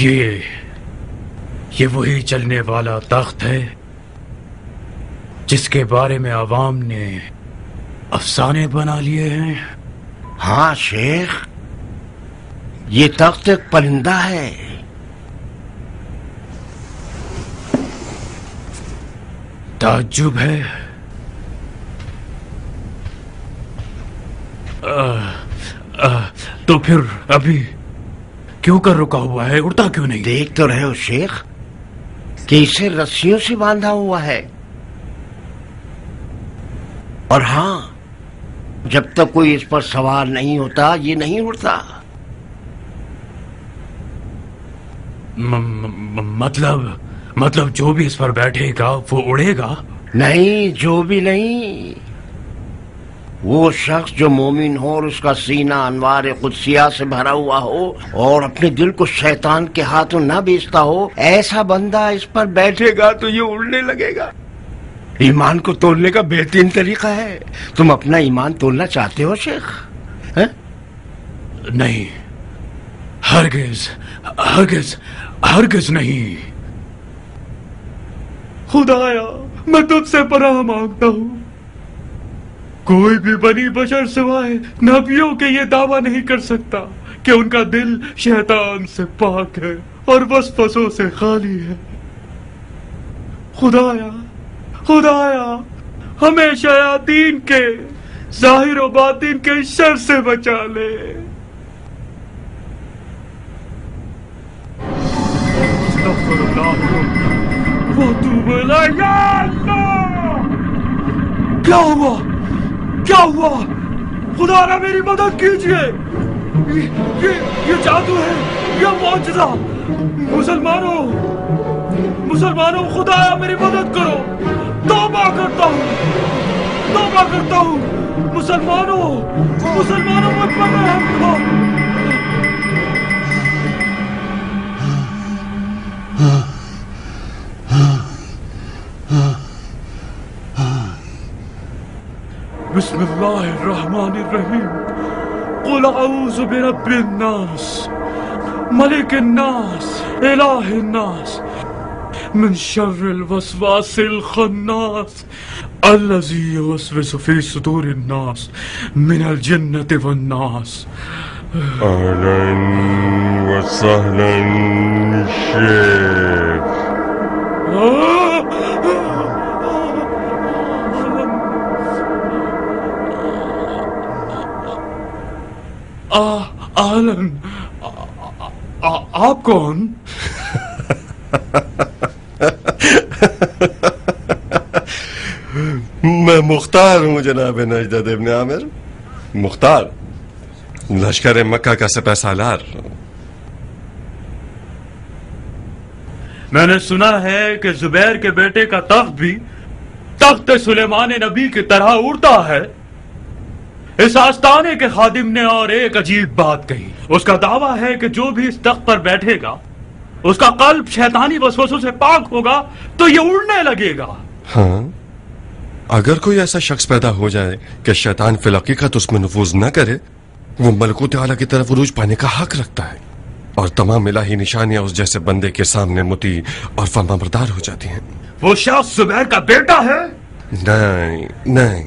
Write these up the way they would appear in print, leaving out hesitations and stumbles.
یہ وہی چلنے والا تخت ہے جس کے بارے میں عوام نے افسانے بنا لیے ہیں؟ ہاں شیخ، یہ تخت ایک پرندہ ہے۔ تعجب ہے۔ تو پھر ابھی کیوں کر رکا ہوا ہے؟ اڑتا کیوں نہیں؟ دیکھ تو رہے ہو شیخ کہ اسے رسیوں سے باندھا ہوا ہے، اور ہاں، جب تک کوئی اس پر سوار نہیں ہوتا یہ نہیں اڑتا۔ مطلب جو بھی اس پر بیٹھے گا وہ اڑے گا؟ نہیں، جو بھی نہیں، وہ شخص جو مومن ہو اور اس کا سینہ انوار قدسیہ سے بھرا ہوا ہو اور اپنے دل کو شیطان کے ہاتھوں نہ بیچتا ہو، ایسا بندہ اس پر بیٹھے گا تو یہ اڑنے لگے گا۔ ایمان کو تولنے کا بہترین طریقہ ہے۔ تم اپنا ایمان تولنا چاہتے ہو شیخ؟ نہیں، ہرگز ہرگز ہرگز نہیں۔ خدایا، میں تجھ سے پناہ مانگتا ہوں، کوئی بھی بنی بشر سوائے نبیوں کے یہ دعویٰ نہیں کر سکتا کہ ان کا دل شیطان سے پاک ہے اور وسوسوں سے خالی ہے۔ خدایا ہمیں شیاطین کے ظاہر و باطن کے شر سے بچا لے۔ استغفر اللہ واتوب الیہ۔ یا اللہ! کیا ہوا؟ خدا را میری مدد کیجئے، یہ جادو ہے، یہ معجزہ۔ مسلمانوں خدایا میری مدد کرو، توبہ کرتا ہوں، مسلمانوں مجھ پر رحم کرو۔ بسم اللہ الرحمن الرحیم۔ قل اعوذ برب الناس ملک الناس الہ الناس من شر الوسواس الخناس الذی یوسوس فی صدور الناس من الجنۃ والناس۔ اہلاً وسہلاً شیخ۔ اہلاً، آپ کون؟ میں مختار ہوں جناب نجدت ابن عامر، مختار، لشکر مکہ کا سپہ سالار۔ میں نے سنا ہے کہ زبیر کے بیٹے کا تخت بھی تخت سلیمان نبی کی طرح اڑتا ہے۔ اس آستانے کے خادم نے اور ایک عجیب بات کہی۔ اس کا دعویٰ ہے کہ جو بھی اس تخت پر بیٹھے گا اس کا قلب شیطانی وسوسوں سے پاک ہوگا تو یہ اڑنے لگے گا۔ ہاں، اگر کوئی ایسا شخص پیدا ہو جائے کہ شیطان فی الحقیقت اس میں نفوذ نہ کرے، وہ ملکوت اعلیٰ کی طرف عروج پانے کا حق رکھتا ہے، اور تمام الہی نشانیاں اس جیسے بندے کے سامنے مطیع اور فرمانبردار ہو جاتی ہیں۔ وہ شخص زبیر کا بیٹا ہے؟ نہیں،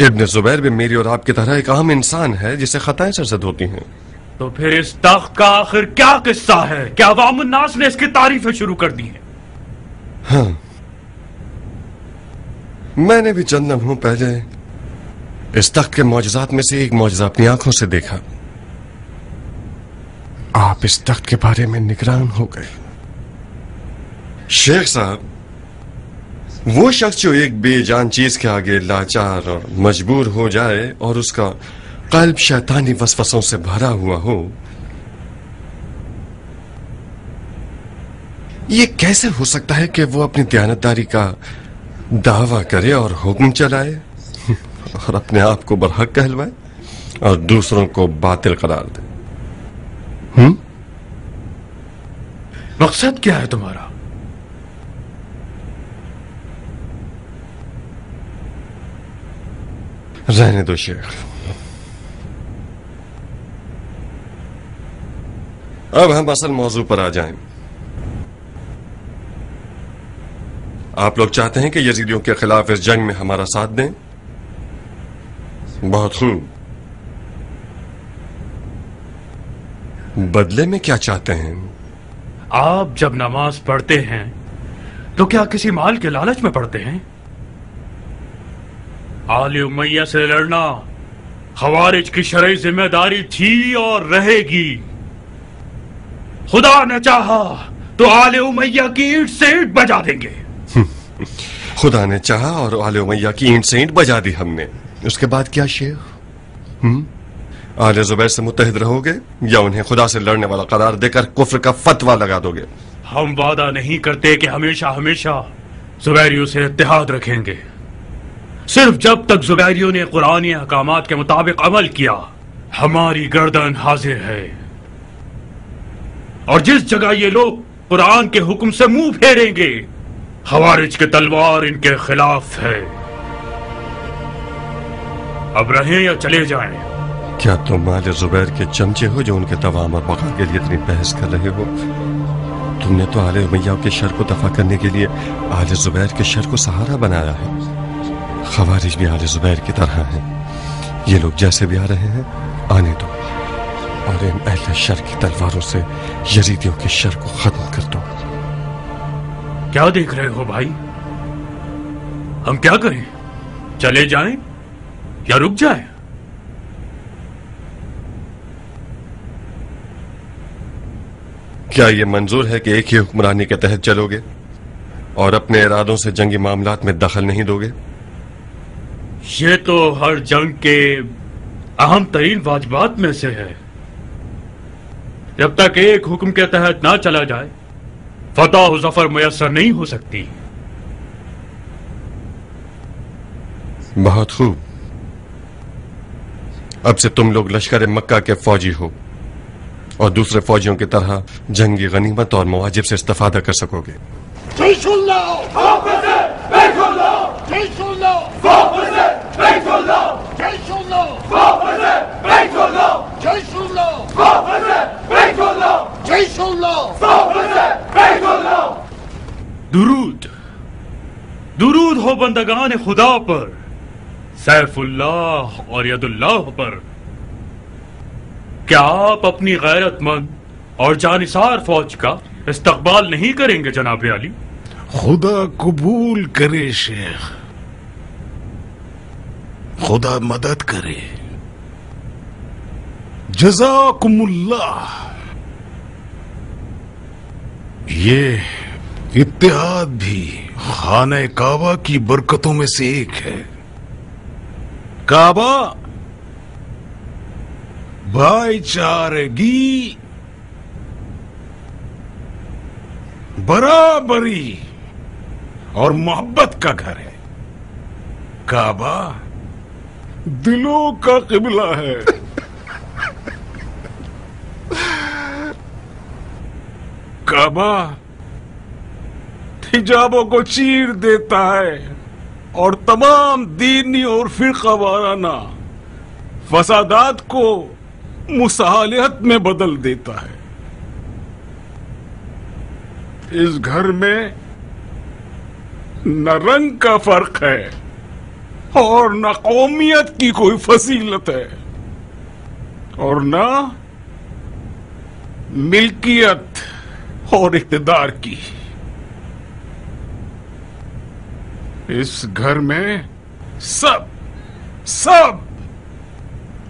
ابن زبیر بھی میری اور آپ کی طرح ایک عام انسان ہے جسے خطائیں سرزد ہوتی ہیں۔ تو پھر اس تخت کا آخر کیا قصہ ہے؟ کیا عوام الناس نے اس کی تعریفیں شروع کر دی ہیں؟ ہاں، میں نے بھی چند لمحوں پہلے اس تخت کے معجزات میں سے ایک معجزہ اپنی آنکھوں سے دیکھا۔ آپ اس تخت کے بارے میں نگران ہو گئے۔ شیخ صاحب، وہ شخص جو ایک بے جان چیز کے آگے لاچار اور مجبور ہو جائے اور اس کا قلب شیطانی وسوسوں سے بھرا ہوا ہو، یہ کیسے ہو سکتا ہے کہ وہ اپنی دیانتداری کا دعویٰ کرے اور حکم چلائے اور اپنے آپ کو برحق کہلوائے اور دوسروں کو باطل قرار دے؟ مقصد کیا ہے تمہارا؟ رہنے دو شیخ، اب ہم اصل موضوع پر آ جائیں. آپ لوگ چاہتے ہیں کہ یزیدیوں کے خلاف اس جنگ میں ہمارا ساتھ دیں؟ بہت خوب. بدلے میں کیا چاہتے ہیں؟ آپ جب نماز پڑھتے ہیں تو کیا کسی مال کے لالچ میں پڑھتے ہیں؟ آل امیہ سے لڑنا خوارج کی شرعی ذمہ داری تھی اور رہے گی. خدا نے چاہا تو آل امیہ کی اینٹ سے اینٹ بجا دیں گے. خدا نے چاہا اور آل امیہ کی اینٹ سے اینٹ بجا دی ہم نے. اس کے بعد کیا شیخ؟ آل زبیر سے متحد رہو گے یا انہیں خدا سے لڑنے والا قرار دے کر کفر کا فتویٰ لگا دو گے؟ ہم وعدہ نہیں کرتے کہ ہمیشہ ہمیشہ زبیریوں سے اتحاد رکھیں گے. صرف جب تک زبیریوں نے قرآنی احکامات کے مطابق عمل کیا ہماری گردن حاضر ہے. اور جس جگہ یہ لوگ قرآن کے حکم سے منہ پھیریں گے خوارج کی تلوار ان کے خلاف ہے. اب رہیں یا چلے جائیں؟ کیا تم آل زبیر کے چمچے ہو جو ان کے توام اور بقا کے لیے اتنی بحث کر رہے ہو؟ تم نے تو آل امیہ کے شر کو دفع کرنے کے لیے آل زبیر کے شر کو سہارا بنایا ہے. خوارج بھی آل زبیر کی طرح ہیں. یہ لوگ جیسے بھی آ رہے ہیں آنے دو اور ان اہل شر کی تلواروں سے یزیدیوں کے شر کو ختم کر دو. کیا دیکھ رہے ہو بھائی؟ ہم کیا کریں؟ چلے جائیں یا رک جائیں؟ کیا یہ منظور ہے کہ ایک ہی حکمرانی کے تحت چلو گے اور اپنے ارادوں سے جنگی معاملات میں دخل نہیں دو گے؟ یہ تو ہر جنگ کے اہم ترین واجبات میں سے ہے. جب تک ایک حکم کے تحت نہ چلا جائے فتح و ظفر میسر نہیں ہو سکتی. بہت خوب. اب سے تم لوگ لشکر مکہ کے فوجی ہو اور دوسرے فوجیوں کی طرح جنگی غنیمت اور مواجب سے استفادہ کر سکو گے. جيش الله حافظ بيت الله جيش الله حافظ بيت الله جيش الله حافظ بيت الله جيش الله حافظ بيت الله جيش الله حافظ بيت الله. درود درود ہو بندگان خدا پر، سیف اللہ اور ید اللہ پر. کیا آپ اپنی غیرت مند اور جانثار فوج کا استقبال نہیں کریں گے جناب علی؟ خدا قبول کرے شیخ، خدا مدد کرے. جزاکم اللہ. یہ اتحاد بھی خانہ کعبہ کی برکتوں میں سے ایک ہے. کعبہ بھائی چارگی، برابری اور محبت کا گھر ہے. کعبہ دلوں کا قبلہ ہے. کعبہ حجابوں کو چیر دیتا ہے اور تمام دینی اور فرقہ وارانہ فسادات کو مصالحت میں بدل دیتا ہے. اس گھر میں نہ رنگ کا فرق ہے اور نہ قومیت کی کوئی فضیلت ہے اور نہ ملکیت اور اقتدار کی. اس گھر میں سب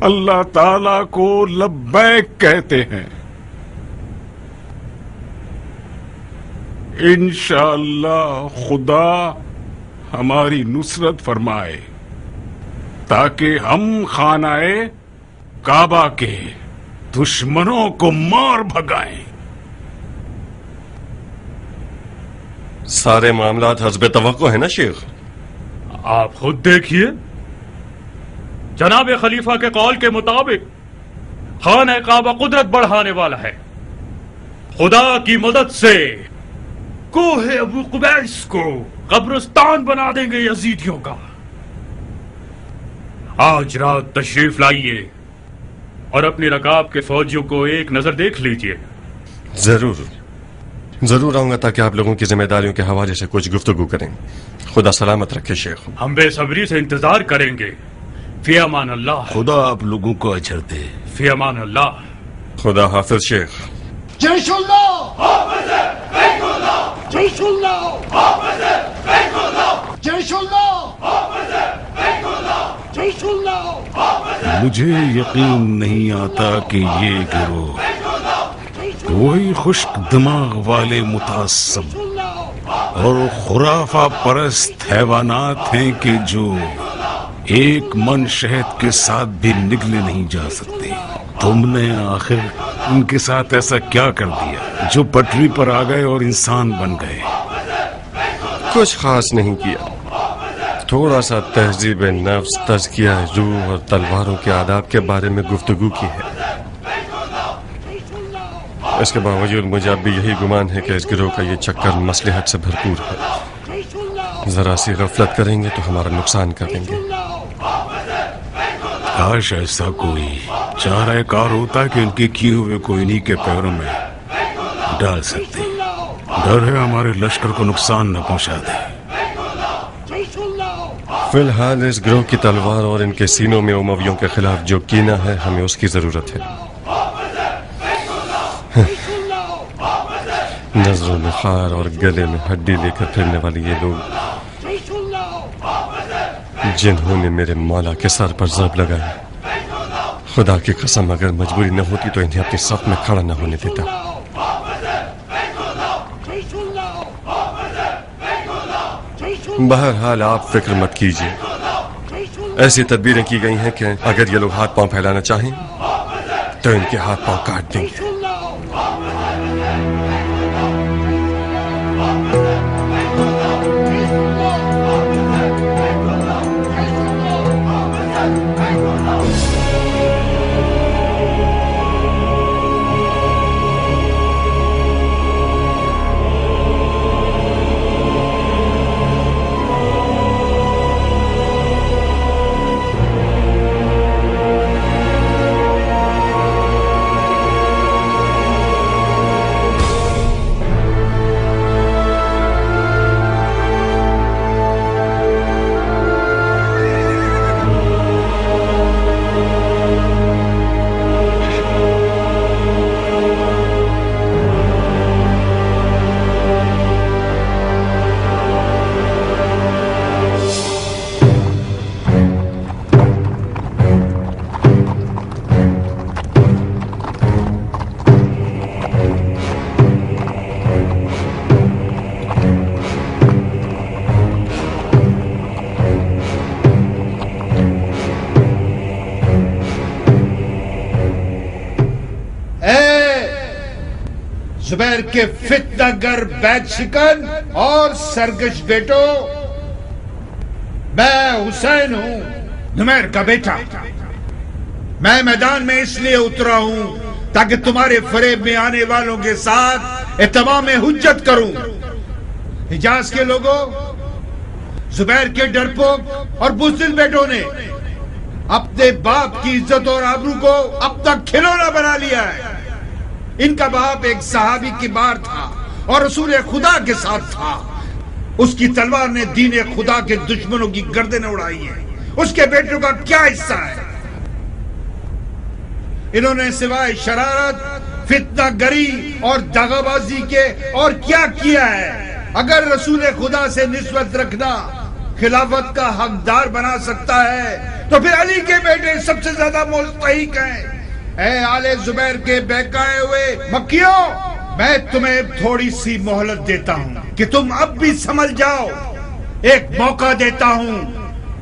اللہ تعالی کو لبیک کہتے ہیں. انشاءاللہ خدا ہماری نصرت فرمائے تاکہ ہم خانہ کعبہ کے دشمنوں کو مار بھگائیں. سارے معاملات حسب توقع ہیں نا شیخ؟ آپ خود دیکھیے، جناب خلیفہ کے قول کے مطابق خانہ کعبہ قدرت بڑھانے والا ہے. خدا کی مدد سے کوہ ابو قبیس کو قبرستان بنا دیں گے یزیدیوں کا. آج رات تشریف لائیے اور اپنی رکاب کے فوجیوں کو ایک نظر دیکھ لیجئے. जरूर जरूर आऊंगा ताकि आप लोगों की जिम्मेदारियों के हवाले से कुछ गुफ्तगू करें। खुदा सलामत रखे शेख। हम बेसब्री से इंतजार करेंगे। फी अमान अल्लाह। खुदा आप लोगों को अजर दे। फी अमान अल्लाह। खुदा हाफिज शेख। जयशुल्लाह जयशुल्लाह जयशुल्लाह जयशुल्लाह। मुझे यकीन नहीं आता कि ये गिरोह वही खुश्क दिमाग वाले मुतासब और खुराफा परस्त हैवानात हैं कि जो एक मन शहद के साथ भी निगले नहीं जा सकते। तुमने आखिर उनके साथ ऐसा क्या कर दिया जो पटरी पर आ गए और इंसान बन गए? कुछ खास नहीं किया, थोड़ा सा तहजीब नफ्स, तज़किया रूह और तलवारों के आदाब के बारे में गुफ्तगू की है। इसके बावजूद मुझे अब भी यही गुमान है कि इस गिरोह का ये चक्कर मसलहत से भरपूर है। जरा सी गफलत करेंगे तो हमारा नुकसान कर देंगे। काश ऐसा कोई चारा कार होता कि उनके किए हुए को इन्हीं के पैरों में डाल सकते। डर है हमारे लश्कर को नुकसान न पहुंचा दे। फिलहाल इस गिरोह की तलवार और इनके सीनों में उमवियों के खिलाफ जो कीना है, हमें उसकी जरूरत है। नजरों में खार और गले में हड्डी लेकर फिरने वाले ये लोग, जिन्होंने मेरे मौला के सर पर ज़र्ब लगाया, खुदा की कसम अगर मजबूरी न होती तो इन्हें अपने सफ में खड़ा न होने देता। बहरहाल आप फिक्र मत कीजिए। ऐसी तदबीरें की गई हैं कि अगर ये लोग हाथ पांव फैलाना चाहें तो इनके हाथ पांव काट देंगे। जुबैर के फितनागर बैग शिकन और सरगश बेटो, मैं हुसैन हूं, नुमैर का बेटा। मैं मैदान में इसलिए उतरा हूं ताकि तुम्हारे फरेब में आने वालों के साथ इत्माम हुज्जत करूं। हिजाज के लोगों, जुबैर के डरपोक और बुज़दिल बेटों ने अपने बाप की इज्जत और आबरू को अपना खिलौना बना लिया है। इनका बाप एक सहाबी की बार था और रसूल खुदा के साथ था। उसकी तलवार ने दीन खुदा के दुश्मनों की गर्दनें उड़ाई है। उसके बेटों का क्या हिस्सा है? इन्होंने सिवाय शरारत, फितनागरी और दगाबाजी के और क्या किया है? अगर रसूल खुदा से निस्बत रखना खिलाफत का हकदार बना सकता है तो फिर अली के बेटे सबसे ज्यादा मुस्तहिक हैं। ऐ आले जुबैर के बहकाए हुए मक्कियों, मैं तुम्हें थोड़ी सी मोहलत देता हूं कि तुम अब भी समझ जाओ। एक मौका देता हूं,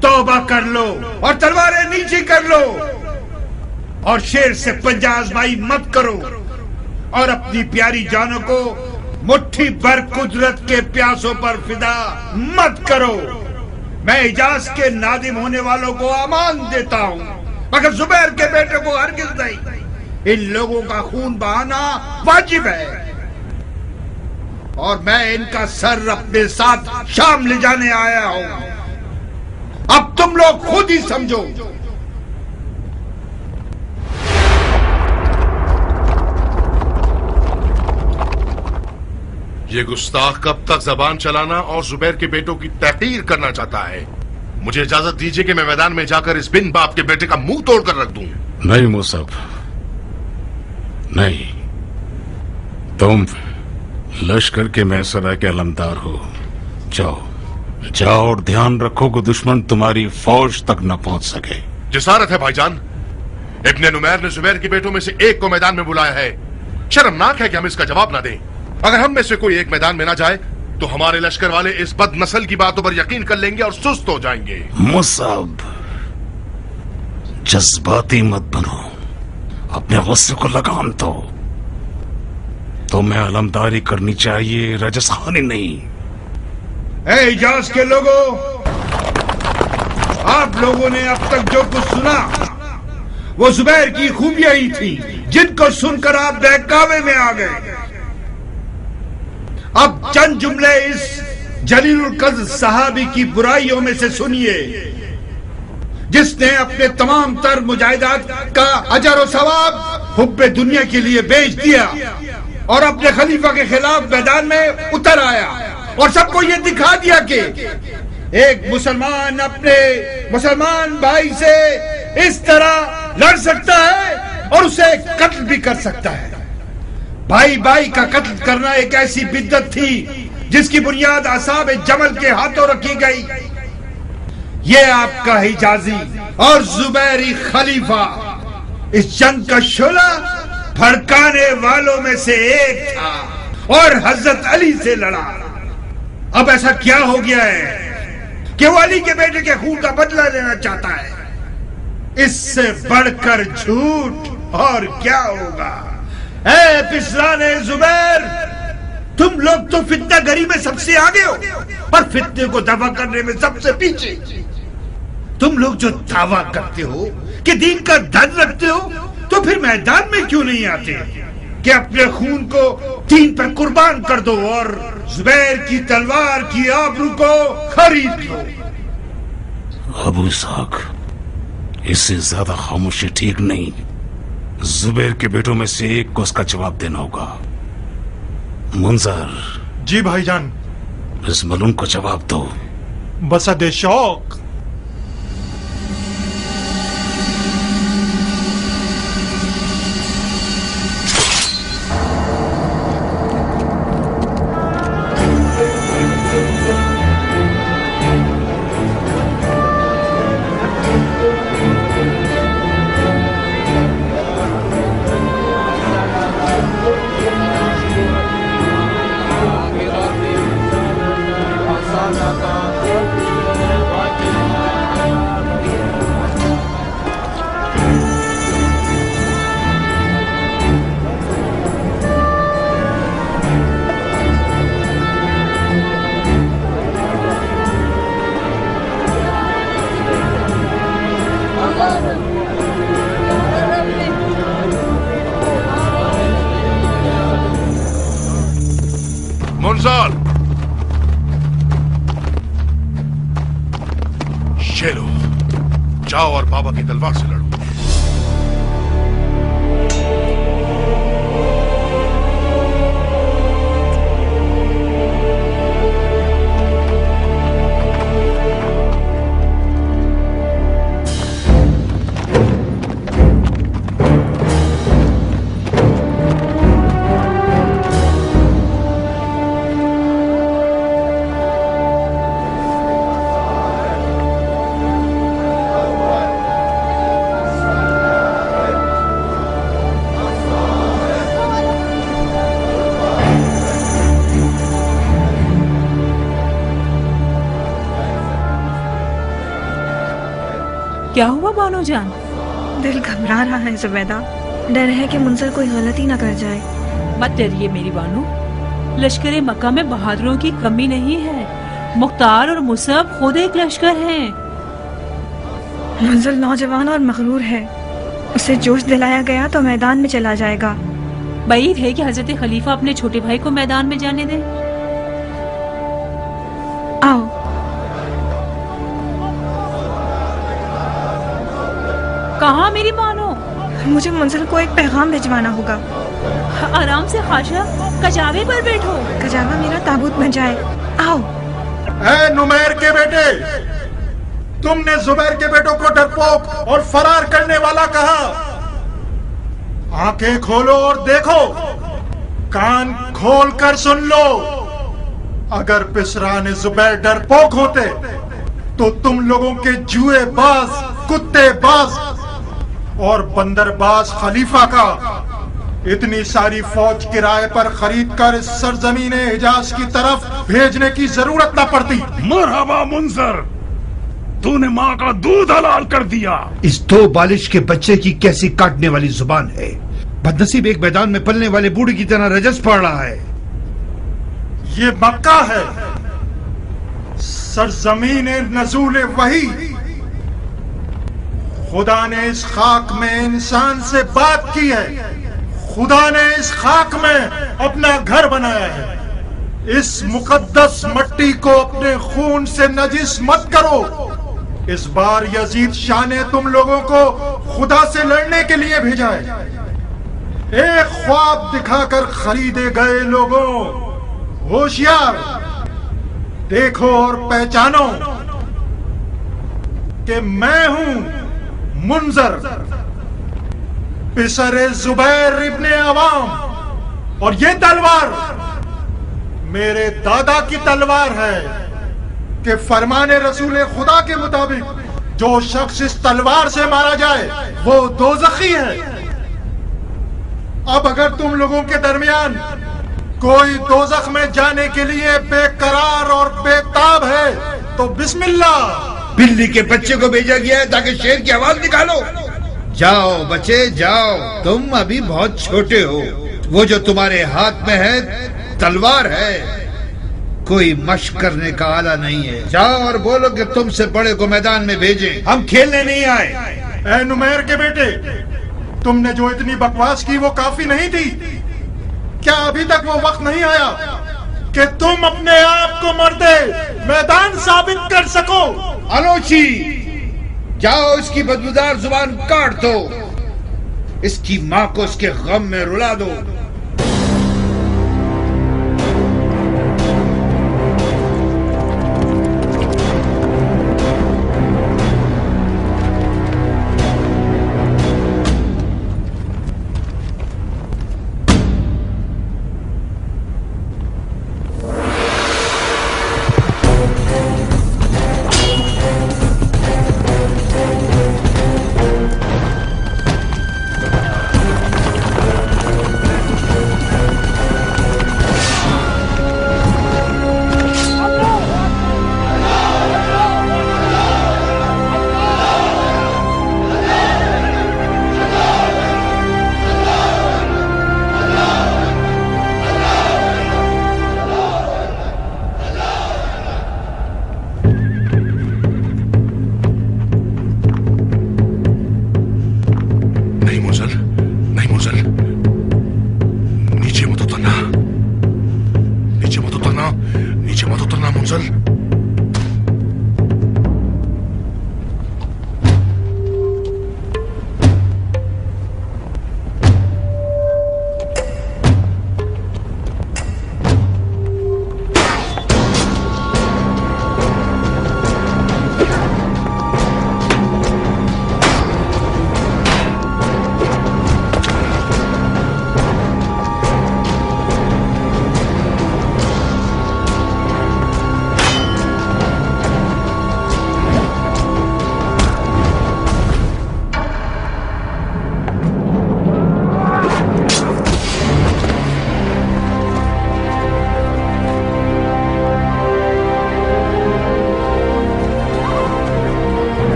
तौबा कर लो और तलवारें नीचे कर लो और शेर से पंजा आजमाई मत करो और अपनी प्यारी जानों को मुट्ठी भर कुदरत के प्यासों पर फिदा मत करो। मैं इजाज के नादिम होने वालों को अमान देता हूं, मगर जुबैर के बेटे को हरगिज नहीं। इन लोगों का खून बहाना वाजिब है और मैं इनका सर अपने साथ शाम ले जाने आया हूं। अब तुम लोग खुद ही समझो। یہ گستاخ کب تک زبان چلانا اور زبیر کے بیٹوں کی تحقیر کرنا چاہتا ہے؟ مجھے اجازت دیجیے کہ میں میدان میں جا کر اس بن باپ کے بیٹے کا منہ توڑ کر رکھ دوں. نہیں مصعب، نہیں. تم لشکر کے محسرہ کے علمدار ہو. جاؤ جاؤ اور دھیان رکھو کہ دشمن تمہاری فوج تک نہ پہنچ سکے. جسارت ہے بھائی جان. ابن نمیر نے زبیر کے بیٹوں میں سے ایک کو میدان میں بلایا ہے. شرمناک ہے کہ ہم اس کا جواب نہ دیں. اگر ہم میں سے کوئی ایک میدان میں نہ جائے تو ہمارے لشکر والے اس بد نسل کی باتوں پر یقین کر لیں گے اور سست ہو جائیں گے. مصعب، جذباتی مت بنو، اپنے غصے کو لگام دو. تمہیں علمداری کرنی چاہیے، رجس خانی نہیں. اے حجاز کے لوگوں، آپ لوگوں نے اب تک جو کچھ سنا وہ زبیر کی خوبیاں ہی تھیں جن کو سن کر آپ بہکاوے میں آ گئے. اب چند جملے اس جلیل القدر صحابی کی برائیوں میں سے سنیے جس نے اپنے تمام تر مجاہدات کا اجر و ثواب حب دنیا کے لیے بیچ دیا اور اپنے خلیفہ کے خلاف میدان میں اتر آیا اور سب کو یہ دکھا دیا کہ ایک مسلمان اپنے مسلمان بھائی سے اس طرح لڑ سکتا ہے اور اسے قتل بھی کر سکتا ہے. بھائی بھائی کا قتل کرنا ایک ایسی بدعت تھی جس کی بنیاد اصحاب جمل کے ہاتھوں رکھی گئی. یہ آپ کا حجازی اور زبیری خلیفہ اس جنگ کا شعلہ بھڑکانے والوں میں سے ایک تھا اور حضرت علی سے لڑا. اب ایسا کیا ہو گیا ہے کہ وہ علی کے بیٹے کے خون کا بدلہ لینا چاہتا ہے؟ اس سے بڑھ کر جھوٹ اور کیا ہوگا؟ اے پسران زبیر، تم لوگ تو فتنہ گری میں سب سے آگے ہو اور فتنے کو دفع کرنے میں سب سے پیچھے. تم لوگ جو دعویٰ کرتے ہو کہ دین کا دھن رکھتے ہو تو پھر میدان میں کیوں نہیں آتے کہ اپنے خون کو دین پر قربان کر دو اور زبیر کی تلوار کی آبرو کو خرید لو؟ ابو اسحاق، اس سے زیادہ خاموشی ٹھیک نہیں. زبیر کے بیٹوں میں سے ایک کو اس کا جواب دینا ہوگا. منظر، جی بھائی جان. اس ملون کو جواب دو. بسد شوق. منظر، شیرو، جاؤ اور بابا کی تلوار سے لڑو. کیا ہوا بانو جان؟ دل گھبرا رہا ہے زبیدہ. ڈر ہے کہ منظر کوئی غلطی نہ کر جائے. مت ڈریے میری بانو، لشکر مکہ میں بہادروں کی کمی نہیں ہے. مختار اور مصعب خود ایک لشکر ہیں. منظر نوجوان اور مغرور ہے، اسے جوش دلایا گیا تو میدان میں چلا جائے گا. بعید ہے کہ حضرت خلیفہ اپنے چھوٹے بھائی کو میدان میں جانے دیں. آؤ. کہاں میری بانو؟ مجھے منزل کو ایک پیغام بھجوانا ہوگا. आराम से खाशा, कजावे पर बैठो। कजावा मेरा ताबूत बन जाए। आओ। ए नुमैर के बेटे, तुमने जुबैर के बेटों को डरपोक और फरार करने वाला कहा। आंखें खोलो और देखो, कान खोल कर सुन लो। अगर पिसरान जुबैर डरपोक होते तो तुम लोगों के जुएबाज, कुत्तेबाज और बंदरबाज खलीफा का इतनी सारी फौज किराए पर खरीद कर इस सरजमीन हिजाज की तरफ भेजने की जरूरत न पड़ती। मरहबा मुंजर, तूने माँ का दूध हलाल कर दिया। इस 2 बालिश के बच्चे की कैसी काटने वाली जुबान है। बदनसीब एक मैदान में पलने वाले बूढ़े की तरह रजस पड़ रहा है। ये मक्का है, सरजमीन नजूल वही। खुदा ने इस खाक में इंसान से बात की है। खुदा ने इस खाक में अपना घर बनाया है। इस मुकद्दस मट्टी को अपने खून से नजिस मत करो। इस बार यजीद शाह ने तुम लोगों को खुदा से लड़ने के लिए भेजा है। एक ख्वाब दिखाकर खरीदे गए लोगों, होशियार, देखो और पहचानो कि मैं हूं मुंजर, पिसरे जुबैर इब्ने अवाम। और ये तलवार मेरे दादा की तलवार है कि फरमाने रसूल खुदा के मुताबिक जो शख्स इस तलवार से मारा जाए वो दोज़खी है। अब अगर तुम लोगों के दरमियान कोई दोज़ख में जाने के लिए बेकरार और बेताब है तो बिस्मिल्लाह। बिल्ली के बच्चे को भेजा गया है ताकि शेर की आवाज निकालो। जाओ बच्चे जाओ, तुम अभी बहुत छोटे हो। वो जो तुम्हारे हाथ में है तलवार है, कोई मशक करने का आला नहीं है। जाओ और बोलो कि तुमसे बड़े को मैदान में भेजें, हम खेलने नहीं आए। ए नुमैर के बेटे, तुमने जो इतनी बकवास की वो काफी नहीं थी। क्या अभी तक वो वक्त नहीं आया कि तुम अपने आप को मर्दे मैदान साबित कर सको? अलोची, जाओ इसकी बदबूदार जुबान काट दो, इसकी माँ को इसके गम में रुला दो।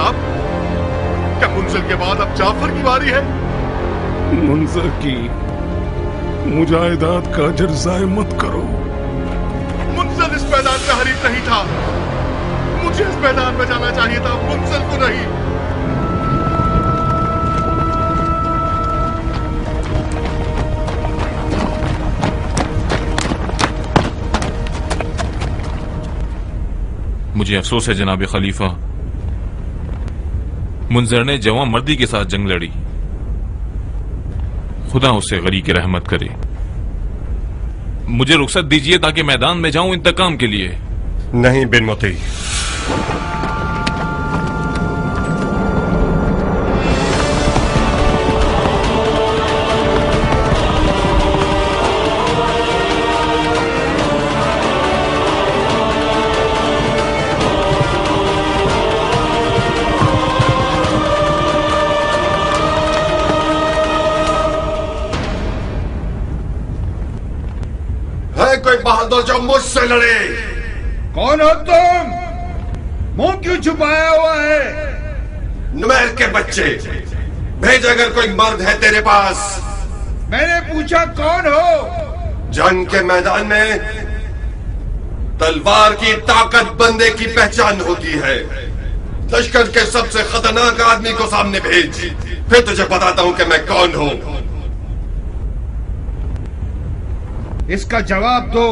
आप? क्या मुंजिल के बाद अब जाफर की बारी है? मुंजिल की मुजाहिदात का अजर ज़ाय मत करो। मुंजिल इस मैदान में हरीफ नहीं था। मुझे इस मैदान में जाना चाहिए था, मुंजिल को नहीं। मुझे अफसोस है जनाब खलीफा, मुंजर ने जवां मर्दी के साथ जंग लड़ी। खुदा उसे गरी की रहमत करे। मुझे रुखसत दीजिए ताकि मैदान में जाऊं इंतकाम के लिए। नहीं बिन मोती, कोई बहादुर जो मुझसे लड़े। कौन हो तुम? मुंह क्यों छुपाया हुआ है? नुमैर के बच्चे, भेज अगर कोई मर्द है तेरे पास। मैंने पूछा कौन हो? जंग के मैदान में तलवार की ताकत बंदे की पहचान होती है। लश्कर के सबसे खतरनाक आदमी को सामने भेज, फिर तुझे बताता हूं कि मैं कौन हूं। इसका जवाब दो।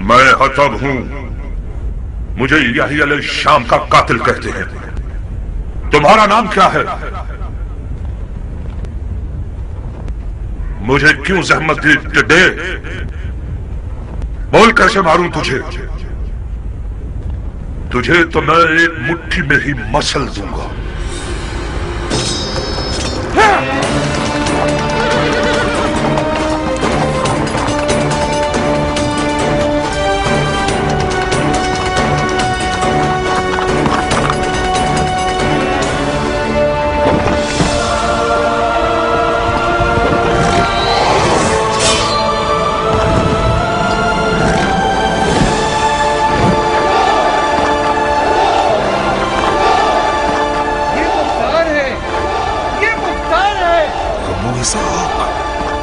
मैं हतब हूं, मुझे यही अल शाम का कातिल कहते हैं। तुम्हारा नाम क्या है? मुझे क्यों जहमत दी टिड्डे? बोल कैसे मारूं तुझे? तुझे तो मैं एक मुट्ठी में ही मसल दूंगा।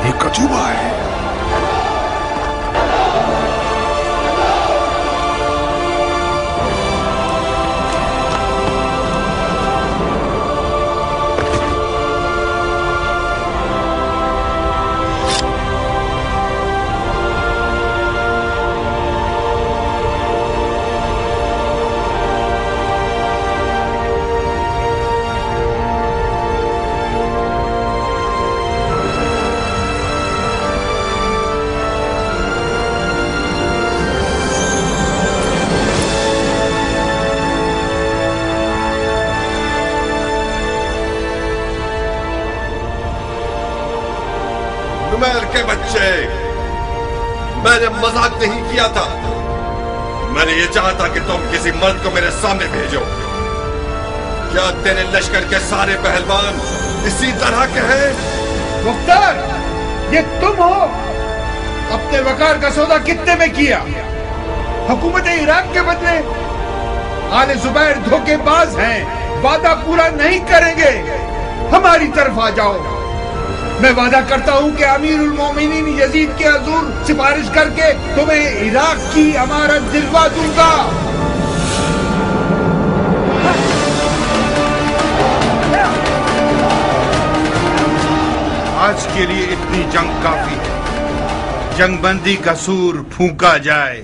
एक अजूबा है। नुमैर के बच्चे, मैंने मजाक नहीं किया था। मैंने ये चाहा था कि तुम किसी मर्द को मेरे सामने भेजो। क्या तेरे लश्कर के सारे पहलवान इसी तरह के हैं? मुख्तार, ये तुम हो? अपने वकार का सौदा कितने में किया? हुकूमत इराक के बदले? आले जुबैर धोखेबाज हैं, वादा पूरा नहीं करेंगे। हमारी तरफ आ जाओ। मैं वादा करता हूं कि अमीरुल मोमिनीन यजीद के हुजूर सिफारिश करके तुम्हें इराक की अमारत दिलवा दूंगा। आज के लिए इतनी जंग काफी है। जंगबंदी का सूर फूंका जाए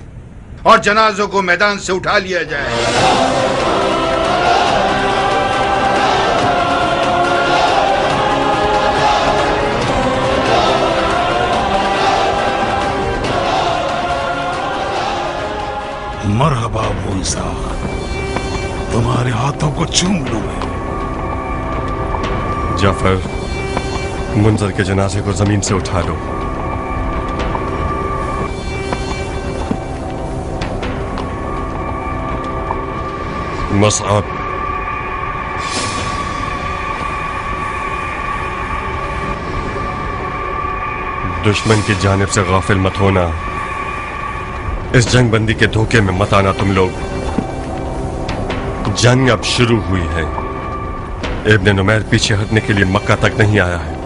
और जनाजों को मैदान से उठा लिया जाए। मरहबा अबू इसाक, तुम्हारे हाथों को चूम लूं मैं। जाफर, मुंजर के जनाजे को जमीन से उठा लो। मसअब, दुश्मन की जानिब से गाफिल मत होना। इस जंग बंदी के धोखे में मत आना तुम लोग। जंग अब शुरू हुई है। इब्न नुमैर पीछे हटने के लिए मक्का तक नहीं आया है।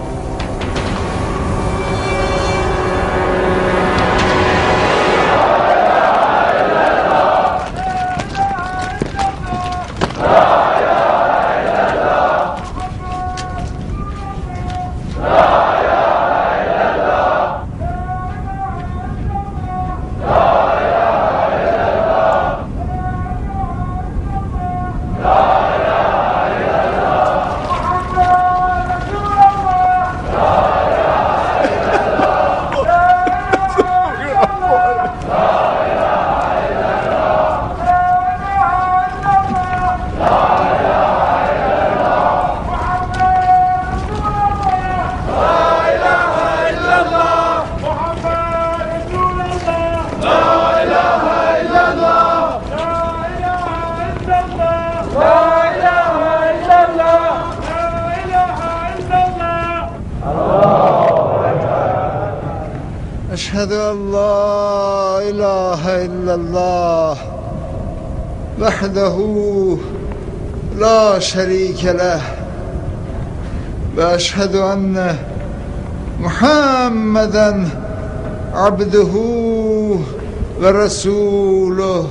أشهد أن لا إله إلا الله وحده لا شريك له وأشهد أن محمدا عبده ورسوله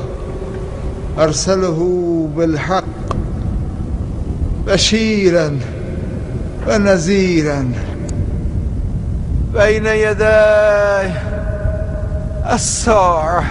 أرسله بالحق بشيرا ونذيرا بين يدي الساعة.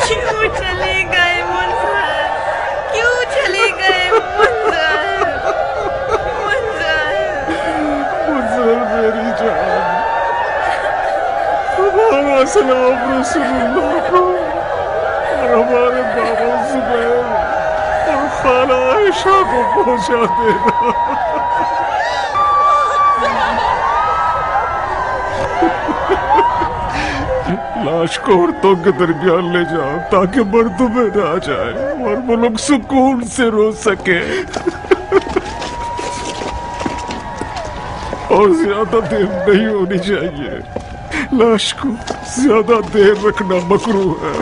क्यों चले गए मुंजर? क्यों चले गए मुंजर? मुंजर मेरी जान, हमारा सलाम रसूलुल्लाह को और हमारे बाबा जुबैर और खाला आयशा को पहुंचा देना। लाश को औरतों के दरमियान ले जाओ ताकि मर्दों में ना जाए और वो लोग सुकून से रो सके। और ज्यादा देर नहीं होनी चाहिए। लाश को ज्यादा देर रखना मकरूह है।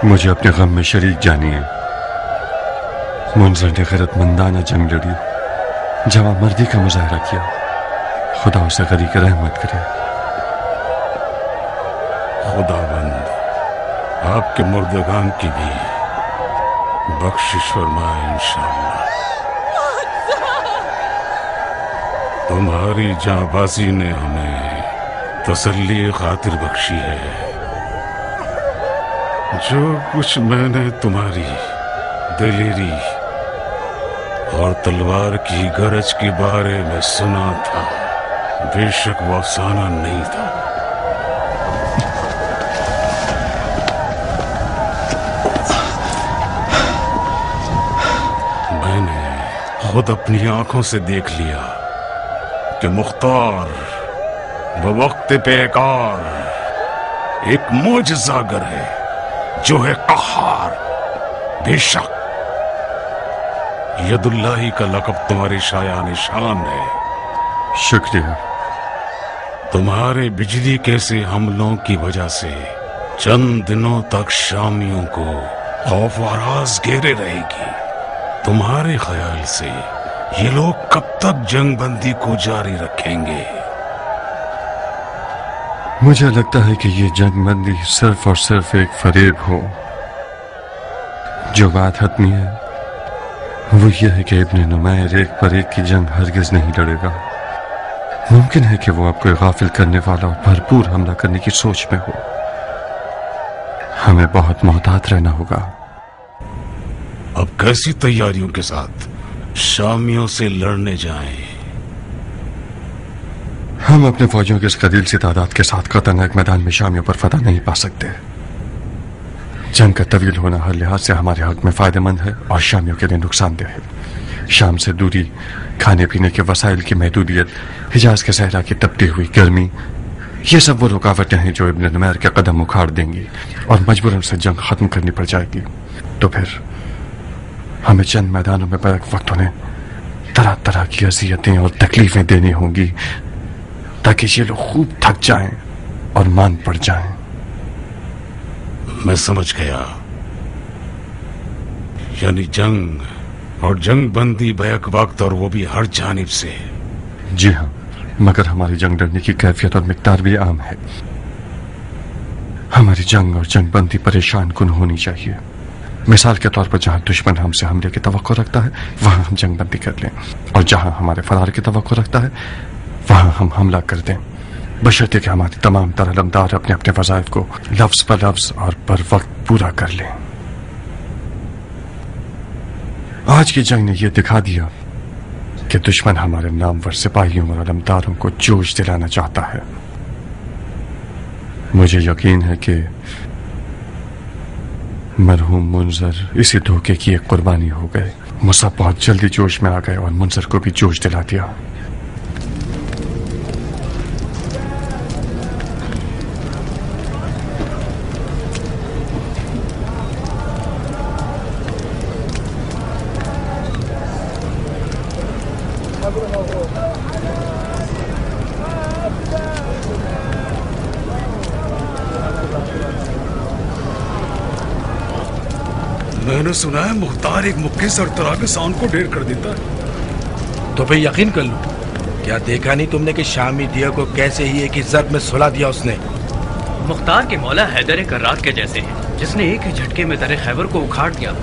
मुझे अपने गम में शरीक जानिए। मुंजर ने गैरतमंदाना जंग लड़ी, जवां मर्दी का मुजाहरा किया। खुदा उसे गरीक रहमत करे। खुदाबंद आपके मुर्दगान की भी बख्शिश फरमाए इंशाअल्लाह। तुम्हारी जांबाजी ने हमें तसल्ली खातिर बख्शी है। जो कुछ मैंने तुम्हारी दिलेरी और तलवार की गरज के बारे में सुना था, बेशक वो अफसाना नहीं था। मैंने खुद अपनी आंखों से देख लिया कि मुख्तार बवक्त पेकार एक मोजज़ागर है जो है कहार। बेशक यदुल्लाही का लक़ब तुम्हारी शायान शान है। शुक्रिया। तुम्हारे बिजली कैसे हमलों की वजह से चंद दिनों तक शामियों को खौफ और राज घेरे रहेगी। तुम्हारे ख्याल से ये लोग कब तक जंगबंदी को जारी रखेंगे? मुझे लगता है कि ये जंगबंदी सिर्फ और सिर्फ एक फरेब हो। जो बात हतमी है वो ये है कि इब्न नुमैर एक पर एक की जंग हरगिज नहीं लड़ेगा। मुमकिन है कि वो आपको गाफिल करने वाला और भरपूर हमला करने की सोच में हो। हमें बहुत मोहतात रहना होगा। अब कैसी तैयारियों के साथ शामियों से लड़ने जाएं? हम अपने फौजियों की इस कदील सी तादाद के साथ खतरनाक मैदान में शामियों पर फतह नहीं पा सकते। जंग का तवील होना हर लिहाज से हमारे हक में फायदेमंद है और शामियों के लिए नुकसानदेह है। शाम से दूरी, खाने पीने के वसाइल की महदूदियत, हिजाज के सहरा की तपती हुई गर्मी, ये सब वो रुकावटें हैं जो इब्न नुमैर के कदम उखाड़ देंगी और मजबूरन से जंग खत्म करनी पड़ जाएगी। तो फिर हमें चंद मैदानों में बैक वक्त उन्हें तरह तरह की अजियतें और तकलीफें देनी होंगी ताकि ये लोग खूब थक जाएं और मान पड़ जाएं। मैं समझ गया। यानी जंग और जंग बंदी बैक वक्त और वो भी हर जानिब से। जी हाँ, मगर हमारी जंग लड़ने की कैफियत और मिकदार भी आम है। हमारी जंग और जंग बंदी परेशान कुन होनी चाहिए। मिसाल के तौर पर जहां दुश्मन हमसे हमले की तवक्को रखता है वहां हम जंग बंदी कर लें, और जहां हमारे फरार की तवक्को रखता है वहां हम हमला कर दें, बशर्ते कि हमारी तमाम तरलमदार अपने अपने वज़ाइफ को लफ्ज पर लफ्ज और बर वक्त पूरा कर लें। आज की जंग ने यह दिखा दिया कि दुश्मन हमारे नामवर सिपाहियों और अलमदारों को जोश दिलाना चाहता है। मुझे यकीन है कि मरहूम मुंजर इसी धोखे की एक कुर्बानी हो गए। मुसब बहुत जल्दी जोश में आ गए और मुंजर को भी जोश दिला दिया। मैंने सुना है मुख्तार एक मुक्के सरतरा के साउंड को ढेर कर देता है। तो फिर यकीन कर लो, क्या देखा नहीं तुमने कि शामी दिया को कैसे ही एक ही ज़र्ब में सुला दिया उसने। मुख्तार के मौला हैदर कर्रार के जैसे हैं, जिसने एक ही झटके में दर खैबर को उखाड़ दिया।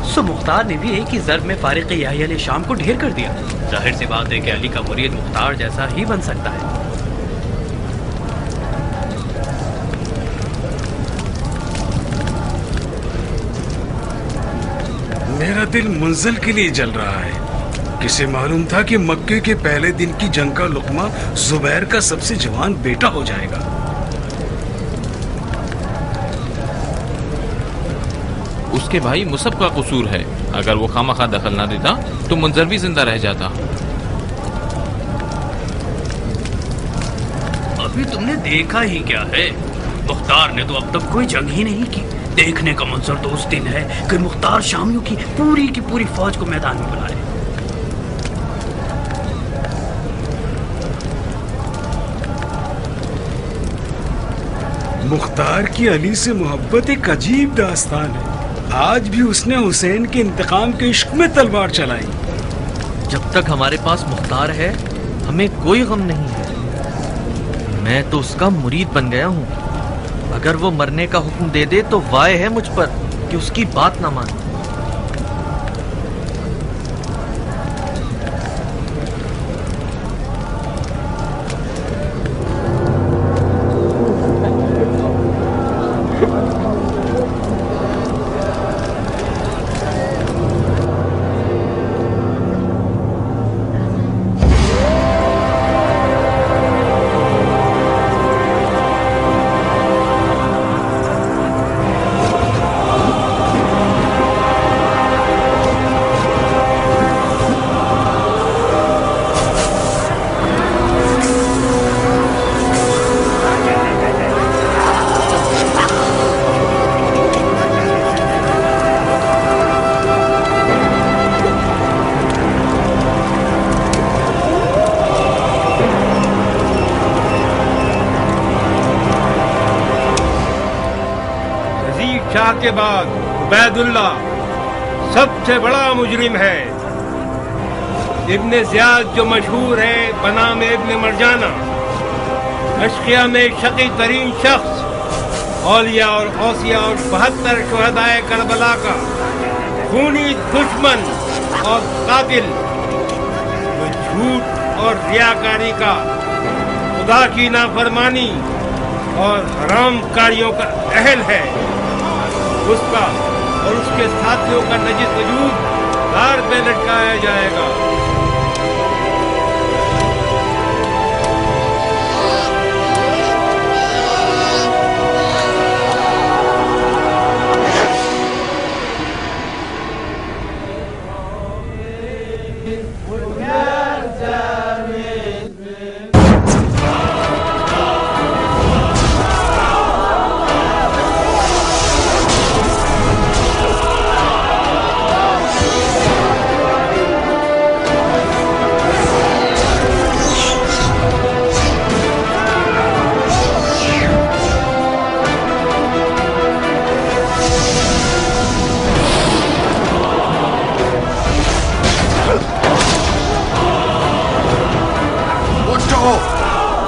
सो मुख्तार ने भी एक ही ज़र्ब में फारिक याहिया शाम को ढेर कर दिया। जाहिर सी बात है कि अली का मुरीद मुख्तार जैसा ही बन सकता है। मेरा दिल मुंजल के लिए जल रहा है। किसे मालूम था कि मक्के के पहले दिन की जंग का लुकमा जुबैर का सबसे जवान बेटा हो जाएगा। उसके भाई मुसब का कसूर है। अगर वो खामखा दखल ना देता तो मुंजर भी जिंदा रह जाता। अभी तुमने देखा ही क्या है? मुख्तार ने तो अब तक कोई जंग ही नहीं की। देखने का मंजर तो उस दिन है कि मुख्तार शामियों की पूरी फौज को मैदान में बुलाए। मुख्तार की अली से मोहब्बत एक अजीब दास्तान है। आज भी उसने हुसैन के इंतकाम के इश्क में तलवार चलाई। जब तक हमारे पास मुख्तार है हमें कोई गम नहीं है। मैं तो उसका मुरीद बन गया हूँ। अगर वो मरने का हुक्म दे दे तो वाय है मुझ पर कि उसकी बात ना माने। के बाद उबैदुल्ला सबसे बड़ा मुजरिम है। इब्ने ज़ियाद जो मशहूर है बनाम इब्ने मरजाना, अशकिया में शकी तरीन शख्स, औलिया और औसिया और 72 शुहदाए करबला का खूनी दुश्मन और कातिल, जो झूठ और रियाकारी का, खुदा की नाफरमानी और हराम कारियों का अहल है, उसका और उसके साथियों का नजिस वजूद दार पे लटकाया जाएगा।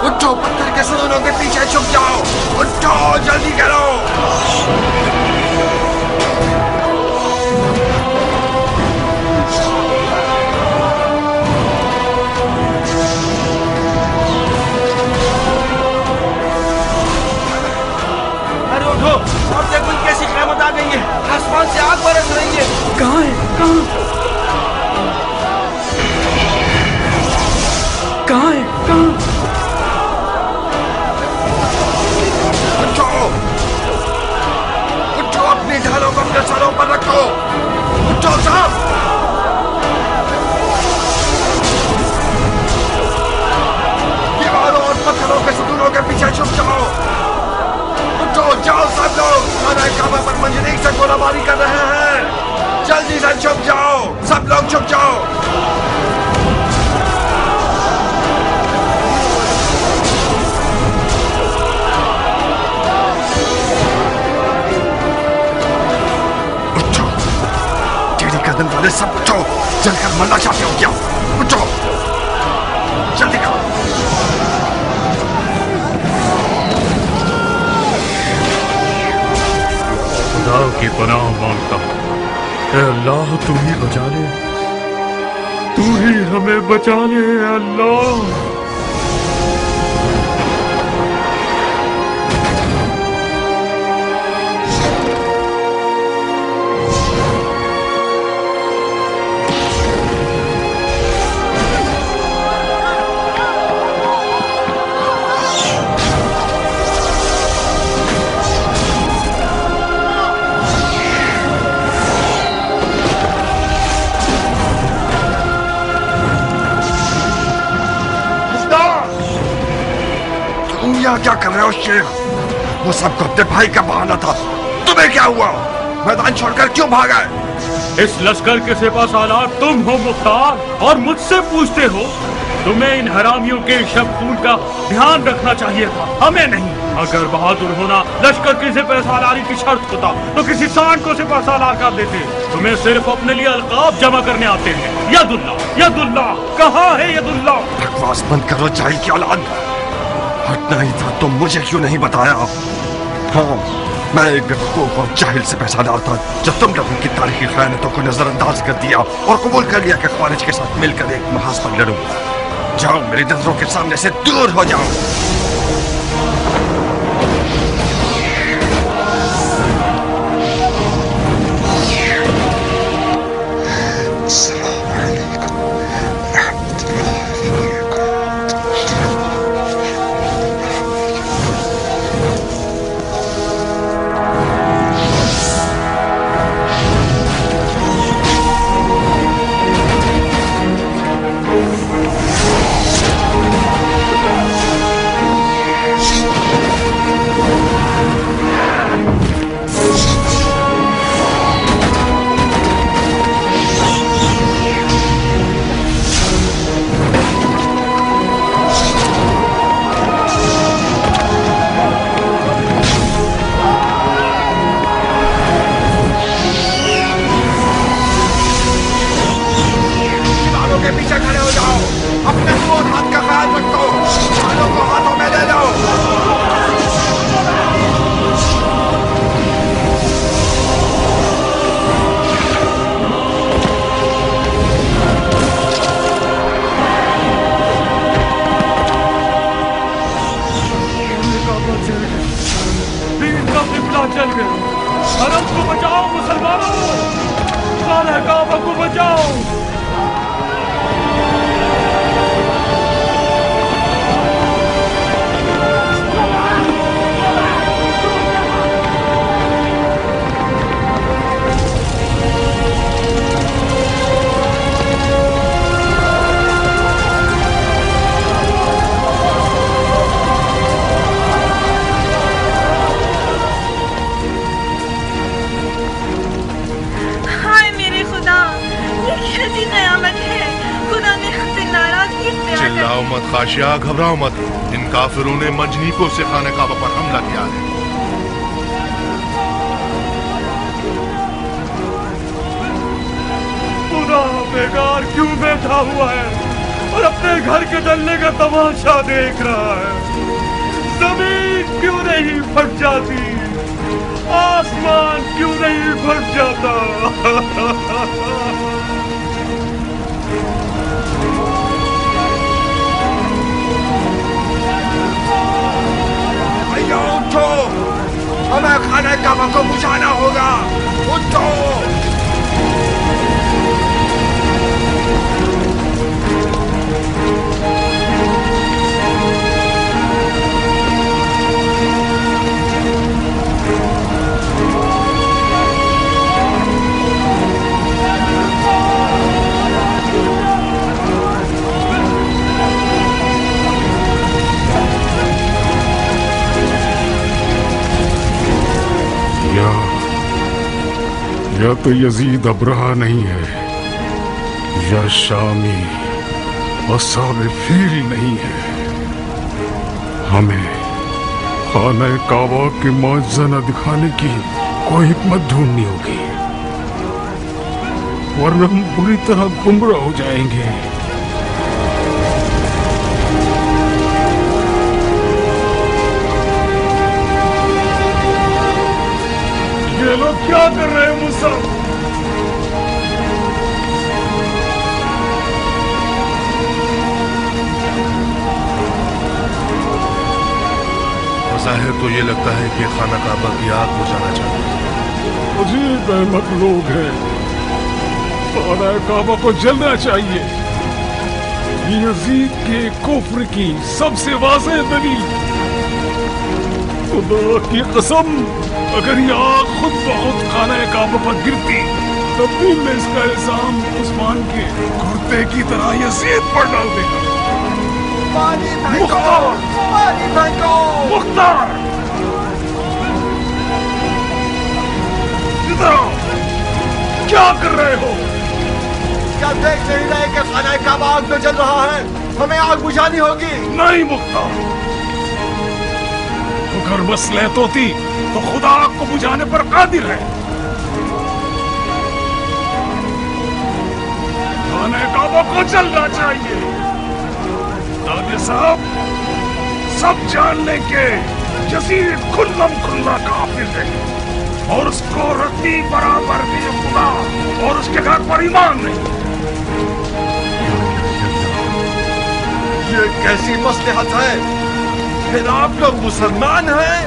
उठो, पत्थर के सनों के पीछे छुप जाओ। उठो, जल्दी करो। अरे उठो, और देखो कैसी क़यामत आ गई है, आसमान से आग बरस रही है। कहाँ है? कहाँ है? कहाँ? उठो, अपनी ढालों को अपने सरों पर रखो। उठो सब। दीवारों और पत्थरों के सतूनों के पीछे छुप जाओ। उठो, जाओ सब लोग। खाना काबा पर मंजरीक से गोलाबारी कर रहे हैं। जल्दी से छुप जाओ, सब लोग छुप जाओ। कदम वाले सब उठो, जलकर मरना चाहते हो क्या? उठो, जल्दी करो। खुदा की पनाह मांगता हूँ, ऐ अल्लाह तू ही बचा ले, तू ही हमें बचा ले अल्लाह। क्या कर रहे हो शेर? वो सब अपने भाई का बहाना था। तुम्हें क्या हुआ? मैदान छोड़कर क्यों भागा? इस लश्कर के सिपाहसालार तुम हो मुख्तार, और मुझसे पूछते हो? तुम्हें इन हरामियों के शब खून का ध्यान रखना चाहिए था, हमें नहीं। अगर बहादुर होना लश्कर की सिपाहसालारी की शर्त होता तो किसी सांड को सिपाहसालार कर देते। तुम्हें सिर्फ अपने लिए अलकाब जमा करने आते हैं। यदुल्ला, यदुल्ला, कहाँ है यदुल्ला? बकवास बंद करो जाहिल की औलाद। हटना ही था तो मुझे क्यों नहीं बताया? हाँ, मैं एक बेवकूफ और जाहिल से पैसादार था जो तुम लोगों की तारीखी खयानतों को नजरअंदाज कर दिया और कबूल कर लिया कि ख्वारिज के साथ मिलकर एक महाज पर लड़ूं। जाओ, मेरी नजरों के सामने से दूर हो जाओ। के पीछे खड़े हो जाओ, अपने दोनों हाथ का ख्याल रखो, हाथों को हाथों में ले लो। चल गए। हरम को बचाओ मुसलमानों, खाना काबा को बचाओ। चिल्लाओ मत खाशिया, घबराओ मत। इन काफिरों ने मंजनीकों से खाने काबा पर हमला किया है। खुदा बेकार क्यों बैठा हुआ है और अपने घर के जलने का तमाशा देख रहा है? जमीन क्यों नहीं फट जाती, आसमान क्यों नहीं फट जाता? उठो, हमें खाने काबा को बुझाना होगा। उठो। या तो यजीद अब्रहा नहीं है, या शामी असाब फील नहीं है। हमें खाना काबा के मुआज़ा न दिखाने की कोई हिकमत ढूंढनी होगी, वरना हम बुरी तरह गुमराह हो जाएंगे। ये लोग क्या कर रहे हैं मुसब? ज़ाहिर तो ये लगता है कि खाना काबा की आग बुझाना चाहते हैं। अजीब अहमक लोग हैं। खाना काबा को जलना चाहिए। यजीद के कुफ्र की सबसे वाज़ेह दलील। खुदा की कसम, अगर ये आग खुद ब खुद खाना काबा पर गिरती तब भी मैं इसका इल्जाम उस्मान के कुर्ते की तरह यजीद पर डाल देगा। मुख्तार! मुख्तार! इधर आओ! क्या कर रहे हो? क्या देख नहीं रहे कि खाना काबा आग में जल रहा है? हमें आग बुझानी होगी। नहीं मुख्तार, अगर मसलहत होती तो खुदा आग को बुझाने पर कादिर है। खाने काबा को जलना चाहिए ताकि सब जान लें कि यजीद खुल्लम खुल्ला काफिर है और उसको रत्ती बराबर भी खुदा और उसके घर पर ईमान नहीं। ये कैसी मसलहत है? फिर आप लोग मुसलमान हैं?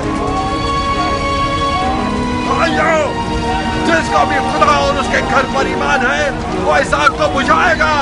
जिसका भी खुदा और उसके घर पर ईमान है वो इस आग को बुझाएगा।